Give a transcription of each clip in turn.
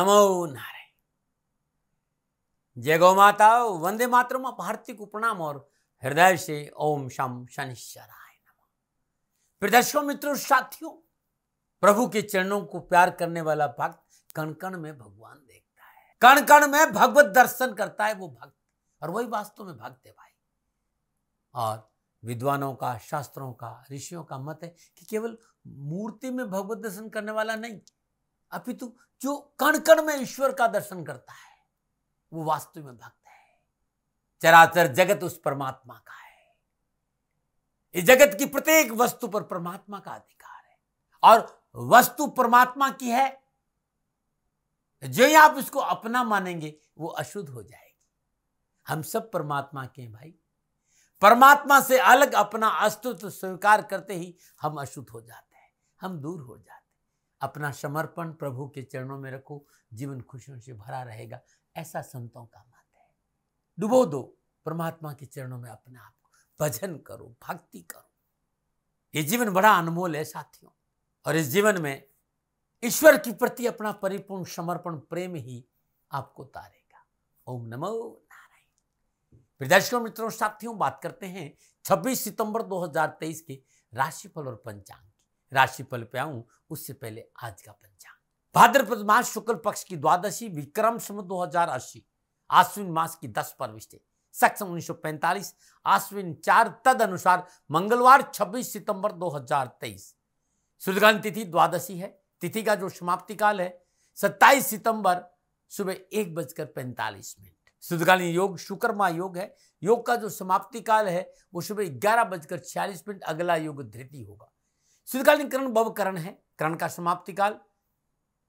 नमो नारायण। जय गौ माता, वंदे मातरम। भारती को प्रणाम और हृदय से ओम शम शनिश्चराय नमः। प्रिय दर्शकों, मित्रों, साथियों, प्रभु के चरणों को प्यार करने वाला भक्त कण कण में भगवान देखता है, कण कण में भगवत दर्शन करता है वो भक्त, और वही वास्तव में भक्त है भाई। और विद्वानों का, शास्त्रों का, ऋषियों का मत है कि केवल मूर्ति में भगवत दर्शन करने वाला नहीं, अपितु जो कण कण में ईश्वर का दर्शन करता है वो वास्तव में भक्त है। चराचर जगत उस परमात्मा का है। इस जगत की प्रत्येक वस्तु पर परमात्मा का अधिकार है, और वस्तु परमात्मा की है। जो ही आप इसको अपना मानेंगे वो अशुद्ध हो जाएगी। हम सब परमात्मा के हैं भाई। परमात्मा से अलग अपना अस्तित्व स्वीकार करते ही हम अशुद्ध हो जाते हैं, हम दूर हो जाते हैं। अपना समर्पण प्रभु के चरणों में रखो, जीवन खुशियों से भरा रहेगा, ऐसा संतों का मत है। डुबो दो परमात्मा के चरणों में अपने आप को, भजन करो, भक्ति करो। ये जीवन बड़ा अनमोल है साथियों, और इस जीवन में ईश्वर के प्रति अपना परिपूर्ण समर्पण प्रेम ही आपको तारेगा। ओम नमो नारायण। प्रिय दर्शकों, मित्रों, साथियों, बात करते हैं 26 सितंबर 2023 के राशिफल और पंचांग की। राशिफल पे आऊं उससे पहले आज का पंचांग। भाद्रपद मास शुक्ल पक्ष की द्वादशी, विक्रम संवत 2080, आश्विन मास की 10 परविष्टे, सक्षम 1945, आश्विन 4 तद अनुसार मंगलवार 26 सितंबर 2023। सुदगान तिथि द्वादशी है। तिथि का जो समाप्ति काल है 27 सितंबर सुबह 1:45। सुदगानी योग शुक्रमा योग है। योग का जो समाप्ति काल है वो सुबह 11:46। अगला योग धृति होगा। सुदगानी करण भव करण है। करण का समाप्ति काल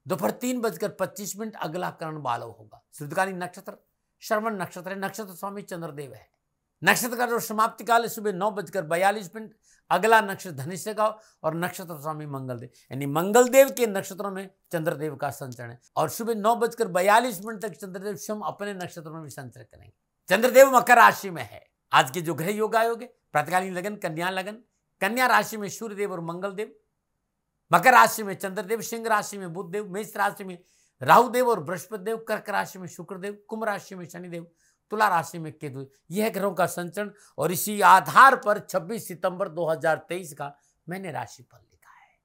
दोपहर 3:25। अगला करण बालव होगा। सुदगानी नक्षत्र श्रवण नक्षत्र है। नक्षत्र स्वामी चंद्रदेव है। नक्षत्र का जो समाप्ति काल है सुबह 9:42। अगला नक्षत्र धनिष्य का, और नक्षत्र स्वामी मंगलदेव, यानी मंगलदेव के नक्षत्रों में चंद्रदेव का संचरण है। और सुबह 9:42 तक चंद्रदेव स्वयं अपने नक्षत्रों में भी संचरण करेंगे। चंद्रदेव मकर राशि में है। आज के जो ग्रह योग आयोग है, प्रातकालीन लगन, कन्या लगन, कन्या राशि में सूर्यदेव और मंगलदेव, मकर राशि में चंद्रदेव, सिंह राशि में बुधदेव, मेष राशि में राहुदेव और बृहस्पति देव, कर्क राशि में शुक्रदेव, कुंभ राशि में शनिदेव, तुला राशि में केतु। यह ग्रहों का संचरण, और इसी आधार पर 26 सितंबर 2023 का मैंने राशिफल लिखा है।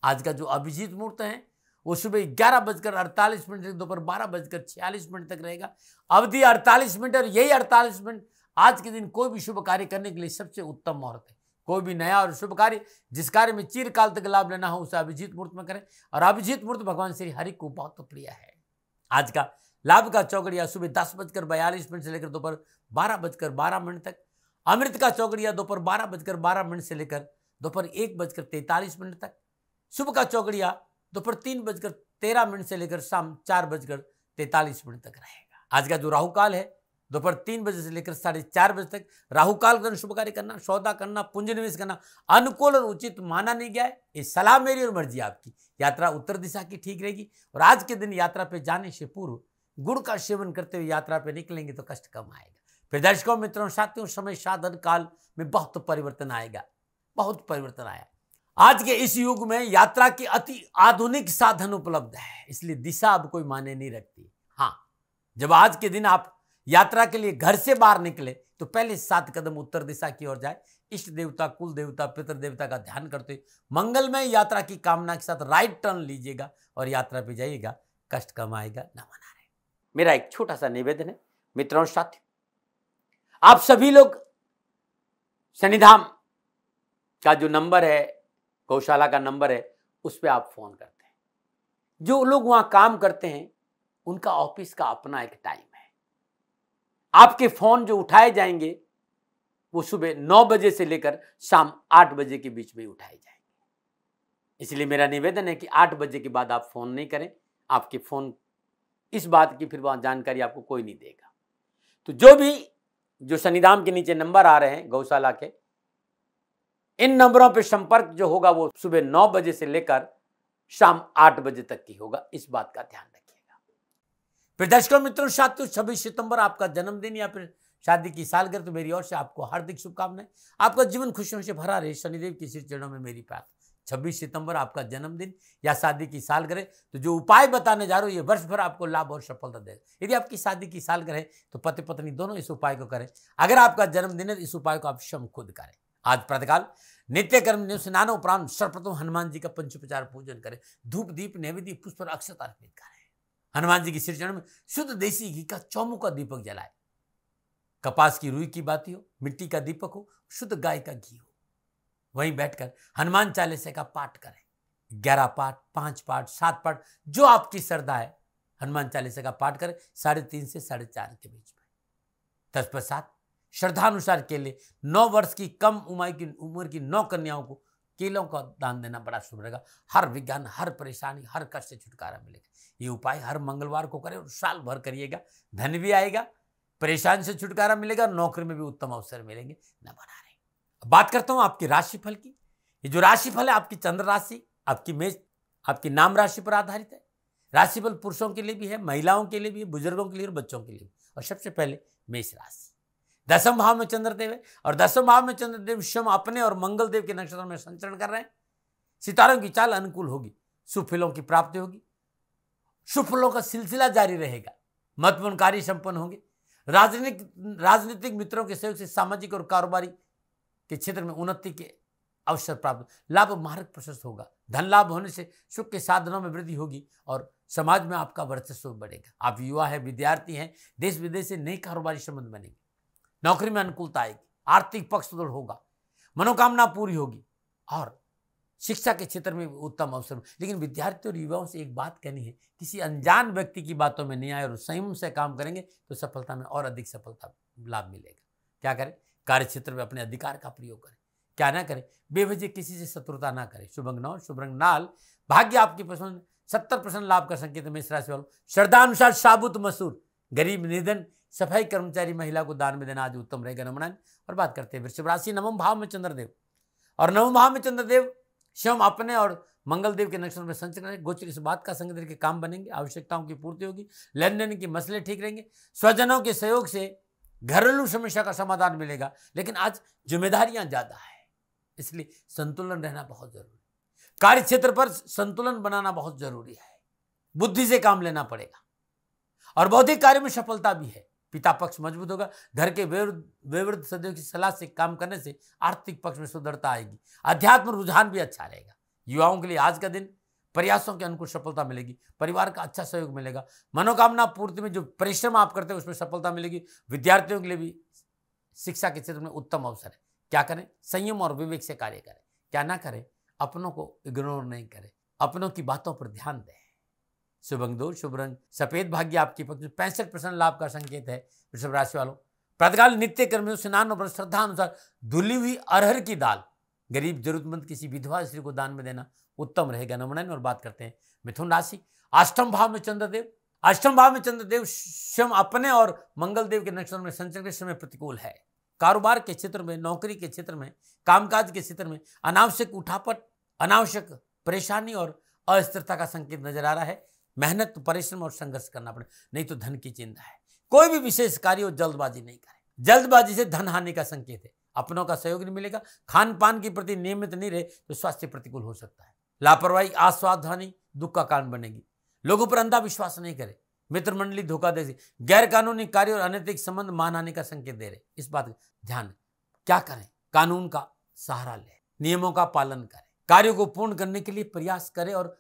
आज का जो अभिजीत मुहूर्त है वो सुबह 11:48 से दोपहर 12:46 तक रहेगा। अवधि 48 मिनट, और यही 48 मिनट आज के दिन कोई भी शुभ कार्य करने के लिए सबसे उत्तम मुहूर्त है। कोई भी नया और शुभ कार्य, जिस कार्य में चिरकाल तक लाभ लेना हो, उसे अभिजीत मुहूर्त में करें। और अभिजीत मुहूर्त भगवान श्री हरि को बहुत प्रिय है। आज का लाभ का चौकड़िया सुबह 10:42 से लेकर दोपहर 12:12 तक। अमृत का चौकड़िया दोपहर 12:12 से लेकर दोपहर 1:43 तक। शुभ का चौकड़िया दोपहर 3:13 से लेकर शाम 4:43 तक रहेगा। आज का जो राहु काल है दोपहर 3 बजे से लेकर 4:30 बजे तक। राहु काल का शुभ कार्य करना, सौदा करना, पूंजी निवेश करना अनुकूल और उचित माना नहीं गया है। ये सलाह मेरी और मर्जी आपकी। यात्रा उत्तर दिशा की ठीक रहेगी, और आज के दिन यात्रा पे जाने से पूर्व गुड़ का सेवन करते हुए यात्रा पे निकलेंगे तो कष्ट कम आएगा। फिर दर्शकों, मित्रों, साथियों, समय साधन काल में बहुत परिवर्तन आएगा, बहुत परिवर्तन आया। आज के इस युग में यात्रा के अति आधुनिक साधन उपलब्ध है, इसलिए दिशा अब कोई मायने नहीं रखती। हाँ, जब आज के दिन आप यात्रा के लिए घर से बाहर निकले तो पहले 7 कदम उत्तर दिशा की ओर जाए। इष्ट देवता, कुल देवता, पितृ देवता का ध्यान करते हुए मंगलमय यात्रा की कामना के साथ राइट टर्न लीजिएगा और यात्रा पे जाइएगा, कष्ट कम आएगा। नमो नारायण। मेरा एक छोटा सा निवेदन है मित्रों, साथियों, आप सभी लोग शनिधाम का जो नंबर है, गौशाला का नंबर है, उस पर आप फोन करते हैं। जो लोग वहां काम करते हैं उनका ऑफिस का अपना एक टाइम है। आपके फोन जो उठाए जाएंगे वो सुबह 9 बजे से लेकर शाम 8 बजे के बीच में उठाए जाएंगे। इसलिए मेरा निवेदन है कि 8 बजे के बाद आप फोन नहीं करें। आपके फोन इस बात की फिर वहां जानकारी आपको कोई नहीं देगा। तो जो शनिधाम के नीचे नंबर आ रहे हैं गौशाला के, इन नंबरों पे संपर्क जो होगा वो सुबह 9 बजे से लेकर शाम 8 बजे तक की होगा। इस बात का ध्यान रखिएगा। फिर दर्शकों, मित्रों, साथियों, 26 सितंबर आपका जन्मदिन या फिर शादी की सालगिरह, तो मेरी ओर से आपको हार्दिक शुभकामनाएं। आपका जीवन खुशियों से भरा रहे, शनिदेव की श्री चरणों में मेरी प्रार्थना। 26 सितंबर आपका जन्मदिन या शादी की सालगिरह, तो जो उपाय बताने जा रहे हो ये वर्ष भर आपको लाभ और सफलता देगा। यदि आपकी शादी की सालगिरह है तो पति पत्नी दोनों इस उपाय को करें। अगर आपका जन्मदिन है तो इस उपाय को आप स्वयं खुद करें। आज प्रातःकाल नित्य कर्म स्नान उपरांत सर्वप्रथम हनुमान जी का पंचोपचार पूजन करें, धूप दीप नैवेद्य पुष्प और अक्षत अर्पित करें। हनुमान जी की श्री चरण में शुद्ध देसी घी का चौमुखा दीपक जलाए, कपास की रुई की बाती हो, मिट्टी का दीपक हो, शुद्ध गाय का घी हो। वहीं बैठकर हनुमान चालीसा का पाठ करें, 11 पाठ, 5 पाठ, 7 पाठ, जो आपकी श्रद्धा है हनुमान चालीसा का पाठ करें 3:30 से 4:30 के बीच में। तत्पश्चात श्रद्धानुसार केले, 9 वर्ष की कम उम्र की 9 कन्याओं को केलों का दान देना बड़ा शुभ रहेगा। हर विज्ञान, हर परेशानी, हर कष्ट से छुटकारा मिलेगा। ये उपाय हर मंगलवार को करें और साल भर करिएगा। धन भी आएगा, परेशानी से छुटकारा मिलेगा, नौकरी में भी उत्तम अवसर मिलेंगे। न बना रहे। बात करता हूं आपकी राशिफल की। ये जो राशिफल है आपकी चंद्र राशि, आपकी मेष, आपकी नाम राशि पर आधारित है। राशिफल पुरुषों के लिए भी है, महिलाओं के लिए भी है, बुजुर्गों के लिए और बच्चों के लिए। और सबसे पहले मेष राशि, 10वें भाव में चंद्रदेव है और 10वें भाव में चंद्रदेव स्वयं अपने और मंगल देव के नक्षत्र में संचरण कर रहे हैं। सितारों की चाल अनुकूल होगी, शुभ फलों की प्राप्ति होगी, शुभ फलों का सिलसिला जारी रहेगा, महत्वपूर्ण कार्य संपन्न होंगे। राजनीतिक मित्रों के सहयोग से सामाजिक और कारोबारी के क्षेत्र में उन्नति के अवसर प्राप्त, लाभ मार्ग प्रशस्त होगा। धन लाभ होने से सुख के साधनों में वृद्धि होगी और समाज में आपका वर्चस्व बढ़ेगा। आप युवा है, विद्यार्थी हैं, देश विदेश से नए कारोबारी संबंध बनेंगे। नौकरी में अनुकूलता आएगी, आर्थिक पक्ष सुदृढ़ होगा, मनोकामना पूरी होगी और शिक्षा के क्षेत्र में उत्तम अवसर। लेकिन विद्यार्थियों और युवाओं से एक बात कहनी है, किसी अनजान व्यक्ति की बातों में नहीं आए और संयम से काम करेंगे तो सफलता में और अधिक सफलता लाभ मिलेगा। क्या करें? कार्य क्षेत्र में अपने अधिकार का प्रयोग करें। क्या ना करें? बेवजह किसी से शत्रुता ना करें। शुभ अंग 9, शुभ रंग लाल, भाग्य आपकी पसंद, 70% लाभ का संकेत मेष राशि वालों। श्रद्धा अनुसार साबुत मसूर, गरीब निधन, सफाई कर्मचारी महिला को दान में देना आज उत्तम रहेगा। नमन। और बात करते हैं वृषभ राशि, 9वें भाव में चंद्रदेव और 9वें भाव में चंद्रदेव स्वयं अपने और मंगल देव के नक्षत्र में संचरण करें। गोचर इस बात का संकेत के काम बनेंगे, आवश्यकताओं की पूर्ति होगी, लेन देन की मसले ठीक रहेंगे, स्वजनों के सहयोग से घरेलू समस्या का समाधान मिलेगा। लेकिन आज जिम्मेदारियां ज्यादा है, इसलिए संतुलन रहना बहुत जरूरी है। कार्य क्षेत्र पर संतुलन बनाना बहुत जरूरी है, बुद्धि से काम लेना पड़ेगा और बौद्धिक कार्य में सफलता भी है। पिता पक्ष मजबूत होगा, घर के वयोवृद्ध सदस्यों की सलाह से काम करने से आर्थिक पक्ष में सुदृढ़ता आएगी, अध्यात्म रुझान भी अच्छा रहेगा। युवाओं के लिए आज का दिन प्रयासों के अनुकूल सफलता मिलेगी, परिवार का अच्छा सहयोग मिलेगा, मनोकामना पूर्ति में जो परिश्रम आप करते हैं उसमें सफलता मिलेगी। विद्यार्थियों के लिए भी शिक्षा के क्षेत्र में उत्तम अवसर है। क्या करें? संयम और विवेक से कार्य करें। क्या ना करें? अपनों को इग्नोर नहीं करें, अपनों की बातों पर ध्यान दें। शुभ अंग 2, शुभ रंग सफेद, भाग्य आपकी पक्ष में, 65% लाभ का संकेत है वृषभ राशि वालों। प्रातःकाल नित्य कर्म स्नान और श्रद्धा अनुसार धुली हुई अरहर की दाल गरीब जरूरतमंद किसी विधवा स्त्री को दान में देना उत्तम रहेगा। नमन। और बात करते हैं मिथुन राशि, 8वें भाव में चंद्रदेव, 8वें भाव में चंद्रदेव स्वयं अपने और मंगल देव के नक्षत्र में संचरण के समय प्रतिकूल है। कारोबार के क्षेत्र में, नौकरी के क्षेत्र में, कामकाज के क्षेत्र में अनावश्यक उठापट, अनावश्यक परेशानी और अस्थिरता का संकेत नजर आ रहा है। मेहनत, परिश्रम और संघर्ष करना पड़े, नहीं तो धन की चिंता है। कोई भी विशेष कार्य हो जल्दबाजी नहीं करें, जल्दबाजी से धन हानि का संकेत है। अपनों का सहयोग नहीं मिलेगा, खान पान के प्रति नियमित नहीं रहे तो स्वास्थ्य प्रतिकूल हो सकता है। लापरवाही, असावधानी दुख का कारण बनेगी। लोगों पर अंधा विश्वास नहीं करें, मित्र मंडली धोखा दे, गैर कानूनी कार्य और अनैतिक संबंध मानहानि का संकेत दे रहे। इस बात का ध्यान। क्या करें? कानून का सहारा लें, नियमों का पालन करें, कार्यों को पूर्ण करने के लिए प्रयास करें और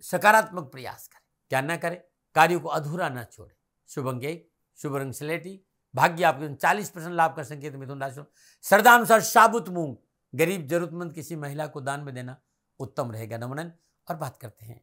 सकारात्मक प्रयास करें। क्या ना करें? कार्यों को अधूरा न छोड़े। शुभ अंग 1, शुभ रंग स्लेटी, भाग्य आपके 40% लाभ का संकेत मिथुन राशि। श्रद्धा अनुसार साबुत मूंग गरीब जरूरतमंद किसी महिला को दान में देना उत्तम रहेगा। नमन। और बात करते हैं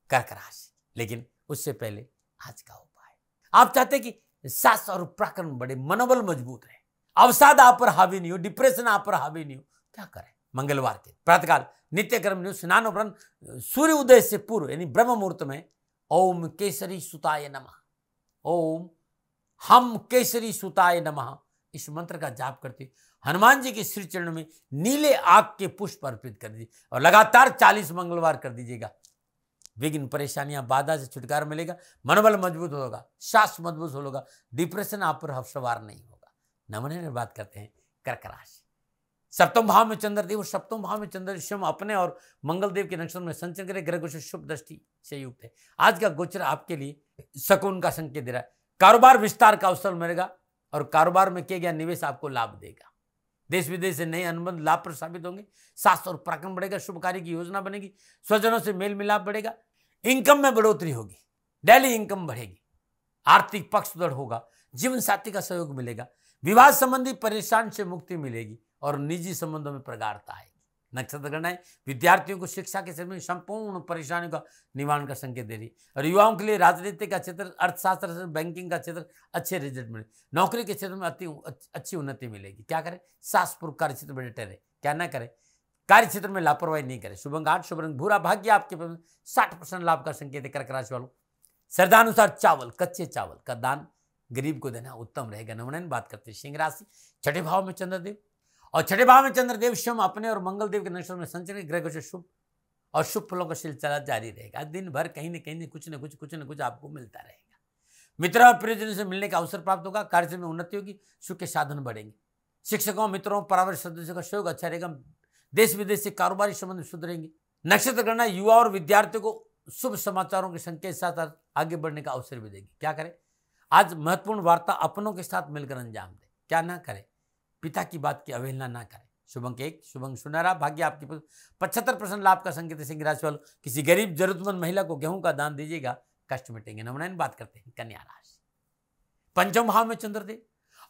कर्क राशि, लेकिन उससे पहले आज का उपाय। आप चाहते हैं कि सास और पराक्रम बढ़े, मनोबल मजबूत रहे, अवसाद आप पर हावी नहीं हो, डिप्रेशन आप पर हावी नहीं हो। क्या करें? मंगलवार के प्रातःकाल नित्य कर्म स्नान उपरांत सूर्य उदय से पूर्व यानी ब्रह्म मुहूर्त में ओम केसरी सुताय नमः, ओम हम केसरी सुताय नमः, इस मंत्र का जाप करते हनुमान जी के श्री चरण में नीले आग के पुष्प अर्पित कर दीजिए और लगातार 40 मंगलवार कर दीजिएगा। विघ्न, परेशानियां, बाधा से छुटकारा मिलेगा, मनोबल मजबूत होगा, सास मजबूत होगा, डिप्रेशन आप पर सवार नहीं होगा। नमन। बात करते हैं कर्क राशि, सप्तम भाव में चंद्रदेव, सप्तम भाव में चंद्र स्वयं अपने और मंगल देव के नक्षत्र में संचरण करे, ग्रह गोचर शुभ दृष्टि से युक्त है। आज का गोचर आपके लिए शकुन का संकेत दे रहा है। कारोबार विस्तार का अवसर मिलेगा और कारोबार में किया गया निवेश आपको लाभ देगा। देश विदेश से नए अनुबंध लाभप्रद साबित होंगे। साहस और पराक्रम बढ़ेगा, शुभ कार्य की योजना बनेगी, स्वजनों से मेल मिलाप बढ़ेगा, इनकम में बढ़ोतरी होगी, डेली इनकम बढ़ेगी, आर्थिक पक्ष सुदृढ़ होगा, जीवन साथी का सहयोग मिलेगा, विवाह संबंधी परेशान से मुक्ति मिलेगी और निजी संबंधों में प्रगाढ़ता आएगी। नक्षत्र गणनाएं विद्यार्थियों को शिक्षा के क्षेत्र में संपूर्ण परेशानियों का निवारण का संकेत दे रही और युवाओं के लिए राजनीति का क्षेत्र, अर्थशास्त्र, बैंकिंग का क्षेत्र अच्छे रिजल्ट मिले, नौकरी के क्षेत्र में अच्छी उन्नति मिलेगी। क्या करें? साहसपूर्वक कार्य क्षेत्र में डटे रहे, क्या ना करें, कार्य क्षेत्र में लापरवाही नहीं करें। शुभ अंक 8, शुभ रंग भूरा, भाग्य आपके 60% लाभ का संकेत है। कर्क राशि वालों, श्रद्धानुसार चावल, कच्चे चावल का दान गरीब को देना उत्तम रहेगा। नमूना बात करते हैं सिंह राशि, छठे भाव में चंद्रदेव और छठे भाव में चंद्रदेव स्वयं अपने और मंगल देव के नक्षत्र में संचरण, ग्रह गोचर शुभ और शुभ फलों का सिलसिला जारी रहेगा। दिन भर कहीं न कहीं कुछ न कुछ आपको मिलता रहेगा। मित्रों और प्रियजनों से मिलने का अवसर प्राप्त होगा, कार्य में उन्नति होगी, सुख के साधन बढ़ेंगे, शिक्षकों, मित्रों, परिवार सदस्यों का सहयोग अच्छा रहेगा, देश विदेश से कारोबारी संबंध सुधरेंगे। नक्षत्र गणना युवा और विद्यार्थियों को शुभ समाचारों के संकेत साथ आगे बढ़ने का अवसर भी देगी। क्या करें? आज महत्वपूर्ण वार्ता अपनों के साथ मिलकर अंजाम दें। क्या ना करें? पिता की बात की अवहेलना ना करें। शुभ अंक 1, शुभ अंक सुनहरा, भाग्य आपकी 75% लाभ का संकेत है। सिंह राशि वालों, किसी गरीब जरूरतमंद महिला को गेहूं का दान दीजिएगा, कष्ट मिटेंगे। नमूना बात करते हैं कन्या राशि, पंचम भाव में चंद्रदेव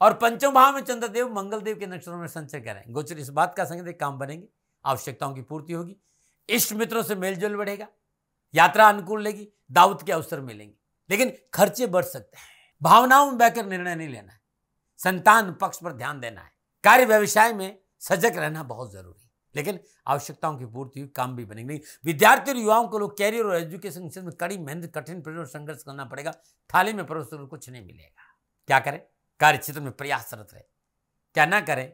और पंचम भाव में चंद्रदेव मंगल देव के नक्षत्रों में संचय करें। गोचर इस बात का संकेत है, काम बनेंगे, आवश्यकताओं की पूर्ति होगी, इष्ट मित्रों से मेलजोल बढ़ेगा, यात्रा अनुकूल लेगी, दावत के अवसर मिलेंगे, लेकिन खर्चे बढ़ सकते हैं। भावनाओं में बहकर निर्णय नहीं लेना है, संतान पक्ष पर ध्यान देना है, कार्य व्यवसाय में सजग रहना बहुत जरूरी है, लेकिन आवश्यकताओं की पूर्ति हुई, काम भी बनेंगे। विद्यार्थी और युवाओं को लोग कैरियर और एजुकेशन क्षेत्र में कड़ी मेहनत, कठिन परिश्रम, संघर्ष करना पड़ेगा। थाली में परोसकर कुछ नहीं मिलेगा। क्या करें? कार्य क्षेत्र में प्रयासरत रहे। क्या ना करें?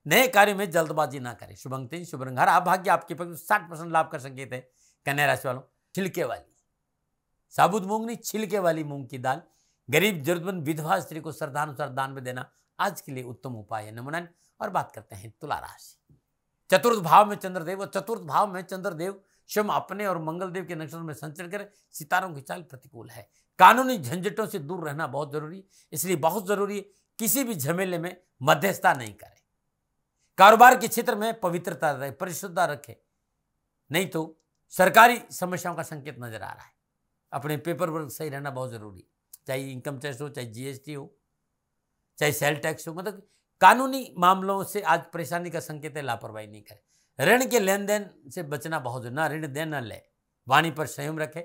नए कार्य में जल्दबाजी ना करें। शुभ अंक 3, शुभ रंग हरा, भाग्य आपके पक्ष 60% लाभ का संकेत है। कन्या राशि वालों, छिलके वाली साबुत मूंग नहीं, छिलके वाली मूंग की दाल गरीब जरूरतमंद विधवा स्त्री को श्रद्धानुसार दान में देना आज के लिए उत्तम उपाय है। नमूना और बात करते हैं तुला राशि, चतुर्थ भाव में चंद्रदेव और चतुर्थ भाव में चंद्रदेव स्वयं अपने और मंगल देव के नक्षत्र में संचरण करें। सितारों की चाल प्रतिकूल है, कानूनी झंझटों से दूर रहना बहुत जरूरी है, इसलिए बहुत जरूरी है किसी भी झमेले में मध्यस्थता नहीं करें। कारोबार के क्षेत्र में पवित्रता रहे, परिशुद्धता रखें, नहीं तो सरकारी समस्याओं का संकेत नजर आ रहा है। अपने पेपर वर्क सही रहना बहुत जरूरी है, चाहे इनकम टैक्स हो, चाहे जीएसटी हो, चाहे सेल टैक्स हो, मतलब कानूनी मामलों से आज परेशानी का संकेत है। लापरवाही नहीं करें। ऋण के लेन देन से बचना बहुत जरूरी, ना ऋण दे न ले, वाणी पर संयम रखें,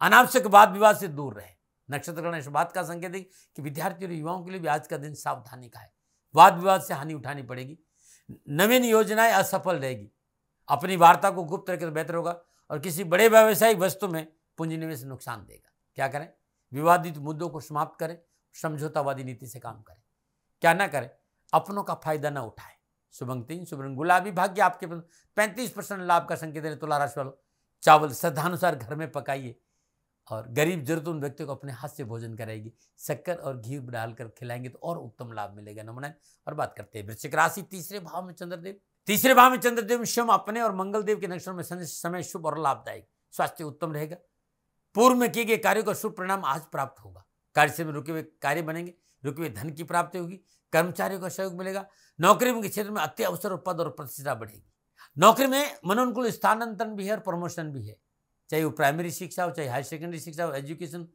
अनावश्यक वाद विवाद से दूर रहे। नक्षत्र गणना इस बात का संकेत है कि विद्यार्थियों और युवाओं के लिए भी आज का दिन सावधानी का है, वाद विवाद से हानि उठानी पड़ेगी, नवीन योजनाएं असफल रहेगी, अपनी वार्ता को गुप्त रखें तो बेहतर होगा और किसी बड़े व्यावसायिक वस्तु में पूंजी निवेश नुकसान देगा। क्या करें? विवादित मुद्दों को समाप्त करें, समझौतावादी नीति से काम करें। क्या ना करें? अपनों का फायदा ना उठाएं। शुभ अंक 3, शुभ रंग गुलाबी, भाग्य आपके 35% लाभ का संकेत है। तुला राशि वालों, चावल श्रद्धानुसार घर में पकाइए और गरीब जरूरतमंद व्यक्तियों को अपने हाथ से भोजन कराएगी, शक्कर और घी डालकर खिलाएंगे तो और उत्तम लाभ मिलेगा। नमूना और बात करते हैं वृश्चिक राशि, तीसरे भाव में चंद्रदेव, तीसरे भाव में चंद्रदेव स्वयं अपने और मंगल देव के नक्षत्र में समय शुभ और लाभदायक, स्वास्थ्य उत्तम रहेगा, पूर्व में किए गए कार्यों का शुभ परिणाम आज प्राप्त होगा, कार्य से में रुके हुए कार्य बनेंगे, रुके हुए धन की प्राप्ति होगी, कर्मचारियों का सहयोग मिलेगा, नौकरी के क्षेत्र में अति अवसर और पद और प्रतिष्ठा बढ़ेगी, नौकरी में मनोनुकूल स्थानांतरण भी है और प्रमोशन भी है, चाहे वो प्राइमरी शिक्षा हो, चाहे हायर सेकेंडरी शिक्षा हो, एजुकेशन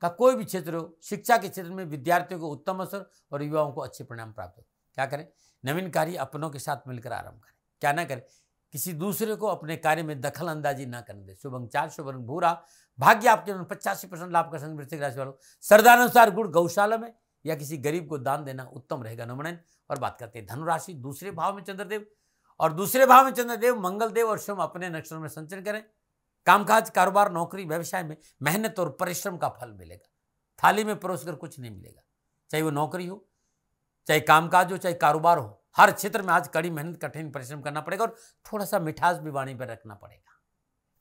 का कोई भी क्षेत्र हो, शिक्षा के क्षेत्र में विद्यार्थियों को उत्तम अवसर और युवाओं को अच्छे परिणाम प्राप्त हो। क्या करें? नवीन कार्य अपनों के साथ मिलकर आरंभ करें। क्या ना करें? किसी दूसरे को अपने कार्य में दखल अंदाजी ना करने दें। शुभ अंक 4, शुभ रंग भूरा, भाग्य आपके 85% लाभ का संग। वृश्चिक राशि वालों, श्रद्धानुसार गुड़ गौशाला में या किसी गरीब को दान देना उत्तम रहेगा। नमूना और बात करते हैं धनुराशि, दूसरे भाव में चंद्रदेव और दूसरे भाव में चंद्रदेव मंगल देव और स्वयं अपने नक्षत्र में संचरण करें। कामकाज, कारोबार, नौकरी, व्यवसाय में मेहनत और परिश्रम का फल मिलेगा, थाली में परोसकर कुछ नहीं मिलेगा, चाहे वो नौकरी हो, चाहे कामकाज हो, चाहे कारोबार हो, हर क्षेत्र में आज कड़ी मेहनत, कठिन परिश्रम करना पड़ेगा और थोड़ा सा मिठास भी वाणी पर रखना पड़ेगा।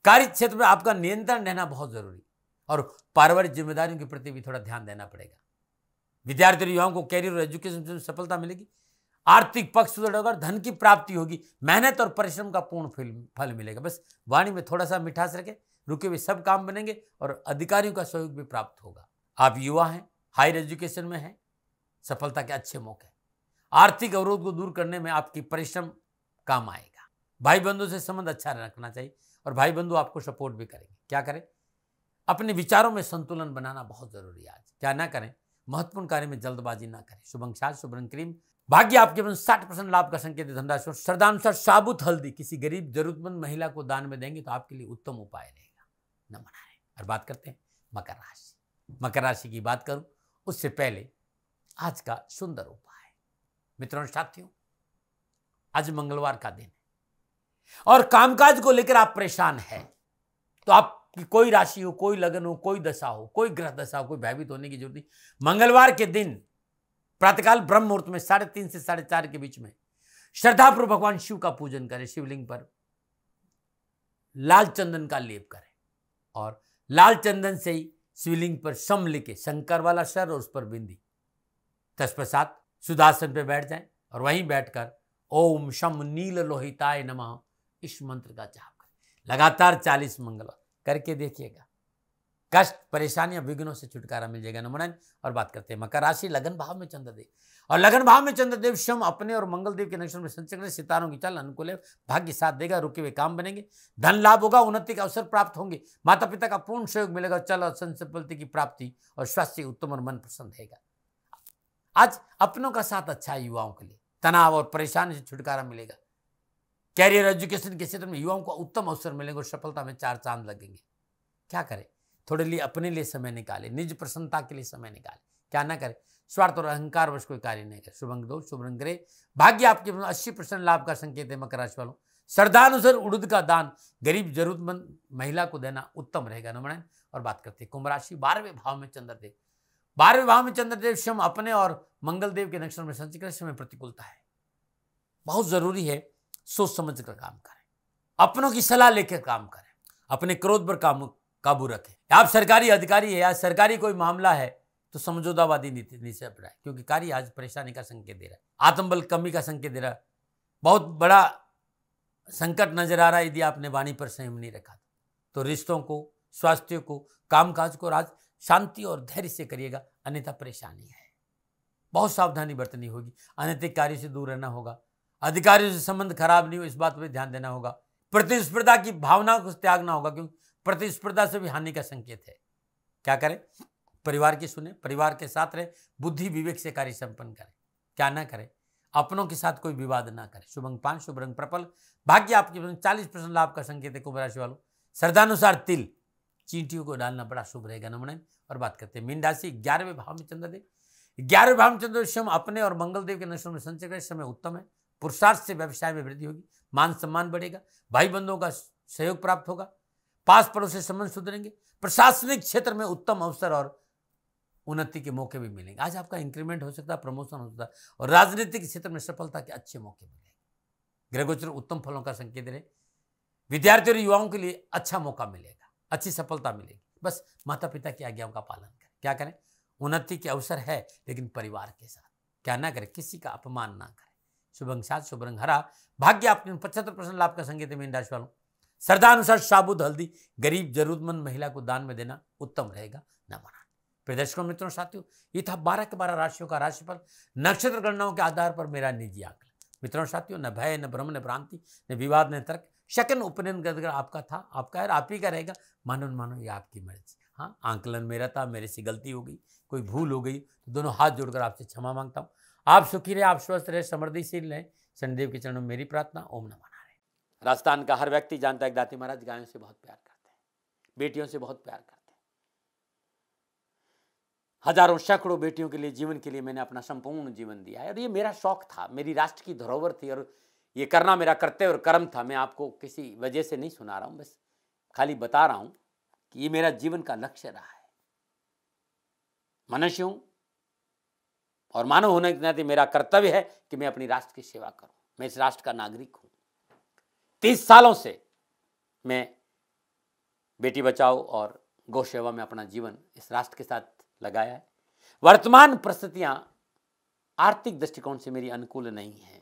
कार्य क्षेत्र में आपका नियंत्रण रहना बहुत जरूरी और पारिवारिक जिम्मेदारियों के प्रति भी थोड़ा ध्यान देना पड़ेगा। विद्यार्थी और युवाओं को कैरियर और एजुकेशन में सफलता मिलेगी, आर्थिक पक्ष सुदृढ़ होगा, धन की प्राप्ति होगी, मेहनत और परिश्रम का पूर्ण फल मिलेगा। बस वाणी में थोड़ा सा मिठास रखें, रुके हुए सब काम बनेंगे और अधिकारियों का सहयोग भी प्राप्त होगा। आप युवा हैं, हायर एजुकेशन में हैं, सफलता के अच्छे मौके। आर्थिक अवरोध को दूर करने में आपकी परिश्रम काम आएगा। भाई बंधु से संबंध अच्छा रखना चाहिए और भाई बंधु आपको सपोर्ट भी करेंगे। क्या करें? अपने विचारों में संतुलन बनाना बहुत जरूरी है। आज क्या ना करें? महत्वपूर्ण कार्य में जल्दबाजी ना करें। शुभ अंक 7, शुभ रंग क्रीम। भाग्य आपके 60% लाभ का संकेत है। धनराशि श्रद्धानुसार साबुत हल्दी किसी गरीब जरूरतमंद महिला को दान में देंगे तो आपके लिए उत्तम उपाय रहेगा। नमन है। और बात करते हैं मकर राशि। मकर राशि की बात करूं उससे पहले आज का सुंदर उपाय। मित्रों साथियों, आज मंगलवार का दिन है और कामकाज को लेकर आप परेशान हैं तो आपकी कोई राशि हो, कोई लगन हो, कोई दशा हो, कोई ग्रह दशा हो, कोई भयभीत होने की जरूरत नहीं। मंगलवार के दिन प्रातःकाल ब्रह्म मुहूर्त में 3:30 से 4:30 के बीच में श्रद्धापूर्वक भगवान शिव का पूजन करें। शिवलिंग पर लाल चंदन का लेप करें और लाल चंदन से ही शिवलिंग पर शम लिखे, शंकर वाला सर और उस पर बिंदी। तत्पश्चात सुदासन पे बैठ जाएं और वहीं बैठकर ओम शम नील लोहिताय नमः इस मंत्र का जाप करें। लगातार 40 मंगलवार करके देखिएगा, कष्ट, परेशानियां, विघ्नों से छुटकारा मिल जाएगा। नमन। और बात करते हैं मकर राशि। लगन भाव में चंद्रदेव और लगन भाव में चंद्रदेव शम अपने और मंगल देव के नक्षत्र में संचरण करें। सितारों की चाल अनुकूल है, भाग्य साथ देगा, रुके हुए काम बनेंगे, धन लाभ होगा, उन्नति के अवसर प्राप्त होंगे, माता पिता का पूर्ण सहयोग मिलेगा, चल और संपत्ति की प्राप्ति और स्वास्थ्य उत्तम और मन प्रसन्न रहेगा। आज अपनों का साथ अच्छा है। युवाओं के लिए तनाव और परेशानी से छुटकारा मिलेगा। कैरियर एजुकेशन के क्षेत्र में युवाओं को उत्तम अवसर मिलेंगे और सफलता में 4 चांद लगेंगे। क्या करें? थोड़े लिए अपने लिए समय निकाले, निज प्रसन्नता के लिए समय निकाले। क्या ना करें? स्वार्थ और अहंकार वश कोई कार्य नहीं करे। शुभ अंक 2, शुभ रंग ग्रे। भाग्य आपके 80% लाभ का संकेत है। मकर राशि वालों, श्रद्धानुसार उड़द का दान गरीब जरूरतमंद महिला को देना उत्तम रहेगा। नमन। और बात करते हैं कुंभ राशि। 12वें भाव में चंद्रदेव। 12वें भाव में चंद्रदेव शम अपने और मंगल देव के नक्षत्र में संचरण समय प्रतिकूलता है। बहुत जरूरी है सोच समझ कर काम करें, अपनों की सलाह लेकर काम करें, अपने क्रोध पर काबू रखें। आप सरकारी अधिकारी है या सरकारी कोई मामला है तो समझौतावादी नीति से अपनाएं, क्योंकि कार्य आज परेशानी का संकेत दे रहा है, आत्मबल कमी का संकेत दे रहा है। बहुत बड़ा संकट नजर आ रहा है। यदि आपने वाणी पर संयम नहीं रखा तो रिश्तों को, स्वास्थ्य को, कामकाज को आज शांति और धैर्य से करिएगा, अन्यथा परेशानी है। बहुत सावधानी बरतनी होगी। अनैतिक कार्य से दूर रहना होगा। अधिकारियों से संबंध खराब नहीं हो, इस बात पर ध्यान देना होगा। प्रतिस्पर्धा की भावना को त्यागना होगा, क्योंकि प्रतिस्पर्धा से भी हानि का संकेत है। क्या करें? परिवार की सुने, परिवार के साथ रहे, बुद्धि विवेक से कार्य संपन्न करें। क्या ना करें? अपनों के साथ कोई विवाद ना करें। शुभ अंक 5, शुभ रंग पर्पल। भाग्य आपके 40% लाभ का संकेत है। कुंभ राशि वालों, श्रद्धानुसार तिल चींटियों को डालना बड़ा शुभ रहेगा। नमन। और बात करते हैं मीन राशि। 11वें भाव में चंद्रदेव। 11वें भाव में चंद्रदेव शम अपने और मंगल देव के नक्षत्र में संचरण करें। समय उत्तम है। पुरुषार्थ से व्यवसाय में वृद्धि होगी, मान सम्मान बढ़ेगा, भाई बंधुओं का सहयोग प्राप्त होगा, पास पड़ोस से संबंध सुधरेंगे, प्रशासनिक क्षेत्र में उत्तम अवसर और उन्नति के मौके भी मिलेंगे। आज आपका इंक्रीमेंट हो सकता है, प्रमोशन हो सकता है और राजनीतिक क्षेत्र में सफलता के अच्छे मौके मिलेंगे। ग्रह गोचर उत्तम फलों का संकेत रहे। विद्यार्थियों और युवाओं के लिए अच्छा मौका मिलेगा, अच्छी सफलता मिलेगी। बस माता पिता की आज्ञाओं का पालन करें। क्या करें? उन्नति के अवसर है, लेकिन परिवार के साथ। क्या ना करें? किसी का अपमान ना करें। शुभ अंक 7, शुभ रंग हरा। भाग्य आपके 75% लाभ का संकेत है। मीन राशि वालों, श्रद्धानुसार साबुत हल्दी गरीब जरूरतमंद महिला को दान में देना उत्तम रहेगा। नमन। प्रदर्शकों, मित्रों, साथियों, ये था 12 के 12 राशियों का राशिफल नक्षत्र गणनाओं के आधार पर मेरा निजी आंकलन। मित्रों, साथियों, न भय, न भ्रम, न भ्रांति, न विवाद, न तर्क, शक्न उपनयन गदगर आपका था, आपका है, आप ही का रहेगा। मानो न मानो, ये आपकी मर्जी। हाँ, आंकलन मेरा था, मेरे से गलती हो गई, कोई भूल हो गई तो दोनों हाथ जोड़कर आपसे क्षमा मांगता हूँ। आप सुखी रहे, आप स्वस्थ रहे, समृद्धिशील रहे, शनिदेव के चरणों में मेरी प्रार्थना। ओम नमः नारायण। राजस्थान का हर व्यक्ति जानता है कि दाती महाराज गायों से बहुत प्यार करते हैं, बेटियों से बहुत प्यार करते हैं। हजारों सैकड़ों बेटियों के लिए, जीवन के लिए मैंने अपना संपूर्ण जीवन दिया है और ये मेरा शौक था, मेरी राष्ट्र की धरोहर थी और ये करना मेरा कर्तव्य और कर्म था। मैं आपको किसी वजह से नहीं सुना रहा हूं, बस खाली बता रहा हूं कि ये मेरा जीवन का लक्ष्य रहा है। मनुष्य हूं और मानव होने के नाते मेरा कर्तव्य है कि मैं अपनी राष्ट्र की सेवा करूं। मैं इस राष्ट्र का नागरिक हूं। 30 सालों से मैं बेटी बचाओ और गौ सेवा में अपना जीवन इस राष्ट्र के साथ लगाया है। वर्तमान परिस्थितियां आर्थिक दृष्टिकोण से मेरी अनुकूल नहीं है।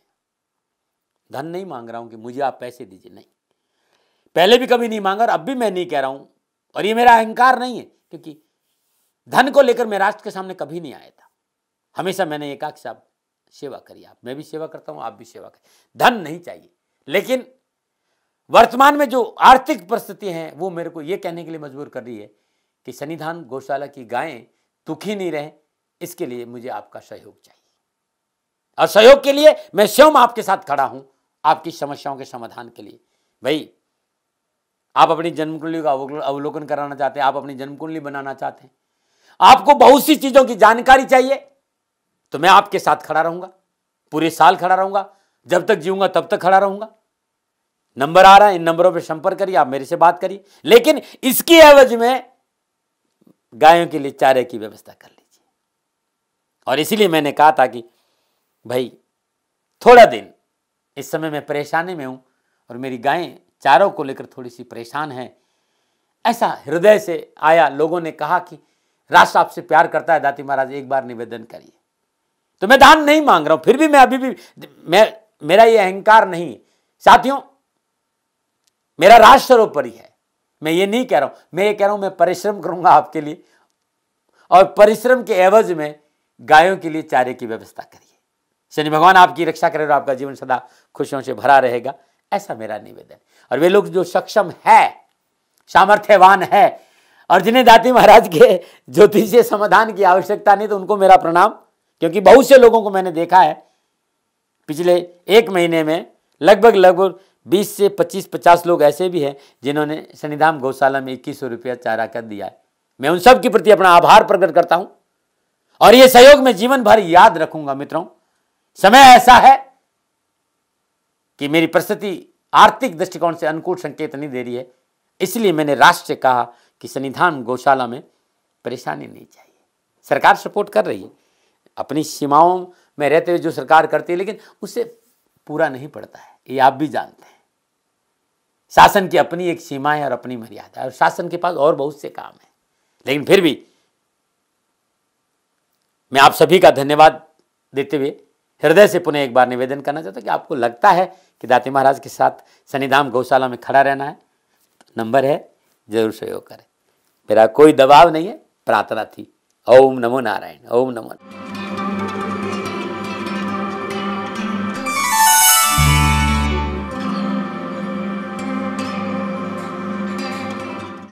धन नहीं मांग रहा हूं कि मुझे आप पैसे दीजिए, नहीं, पहले भी कभी नहीं मांगा और अब भी मैं नहीं कह रहा हूं, और ये मेरा अहंकार नहीं है, क्योंकि धन को लेकर मैं राष्ट्र के सामने कभी नहीं आया था। हमेशा मैंने ये कहा कि साहब सेवा करिए, आप, मैं भी सेवा करता हूं, आप भी सेवा करें, धन नहीं चाहिए। लेकिन वर्तमान में जो आर्थिक परिस्थिति है वो मेरे को ये कहने के लिए मजबूर कर रही है कि सन्निधान गौशाला की गायें दुखी नहीं रहे, इसके लिए मुझे आपका सहयोग चाहिए, और सहयोग के लिए मैं स्वयं आपके साथ खड़ा हूं, आपकी समस्याओं के समाधान के लिए। भाई, आप अपनी जन्म कुंडली का अवलोकन कराना चाहते हैं, आप अपनी जन्म कुंडली बनाना चाहते हैं, आपको बहुत सी चीजों की जानकारी चाहिए, तो मैं आपके साथ खड़ा रहूंगा, पूरे साल खड़ा रहूंगा, जब तक जीऊंगा तब तक खड़ा रहूंगा। नंबर आ रहा है, इन नंबरों पर संपर्क करिए, आप मेरे से बात करिए, लेकिन इसकी एवज में गायों के लिए चारे की व्यवस्था कर लीजिए। और इसीलिए मैंने कहा था कि भाई थोड़ा दिन, इस समय मैं परेशानी में हूं और मेरी गायें चारों को लेकर थोड़ी सी परेशान है, ऐसा हृदय से आया। लोगों ने कहा कि राष्ट्र आपसे प्यार करता है दाती महाराज, एक बार निवेदन करिए। तो मैं दान नहीं मांग रहा हूं, फिर भी मैं अभी भी मेरा ये अहंकार नहीं है साथियों, मेरा राष्ट्र सर्वोपरि है। मैं ये नहीं कह रहा हूं, मैं ये कह रहा हूं मैं परिश्रम करूंगा आपके लिए, और परिश्रम के एवज में गायों के लिए चारे की व्यवस्था करिए। शनि भगवान आपकी रक्षा करे और आपका जीवन सदा खुशियों से भरा रहेगा, ऐसा मेरा निवेदन। और वे लोग जो सक्षम है, सामर्थ्यवान है, और जिन्हें दाती महाराज के ज्योतिषीय समाधान की आवश्यकता नहीं, तो उनको मेरा प्रणाम, क्योंकि बहुत से लोगों को मैंने देखा है पिछले एक महीने में लगभग 20 से 25-50 लोग ऐसे भी हैं जिन्होंने सन्निधान गौशाला में 2100 रुपया चारा कर दिया है। मैं उन सब के प्रति अपना आभार प्रकट करता हूं, और ये सहयोग मैं जीवन भर याद रखूंगा। मित्रों, समय ऐसा है कि मेरी परिस्थिति आर्थिक दृष्टिकोण से अनुकूल संकेत नहीं दे रही है, इसलिए मैंने राष्ट्र से कहा कि सन्निधान गौशाला में परेशानी नहीं चाहिए। सरकार सपोर्ट कर रही है, अपनी सीमाओं में रहते हुए जो सरकार करती है, लेकिन उससे पूरा नहीं पड़ता है, ये आप भी जानते हैं। शासन की अपनी एक सीमा है और अपनी मर्यादा है, और शासन के पास और बहुत से काम है। लेकिन फिर भी मैं आप सभी का धन्यवाद देते हुए हृदय से पुनः एक बार निवेदन करना चाहता हूं कि आपको लगता है कि दाती महाराज के साथ सन्निधान गौशाला में खड़ा रहना है, तो नंबर है, जरूर सहयोग करें। मेरा कोई दबाव नहीं है, प्रार्थना थी। ओम नमो नारायण, ओम नमो।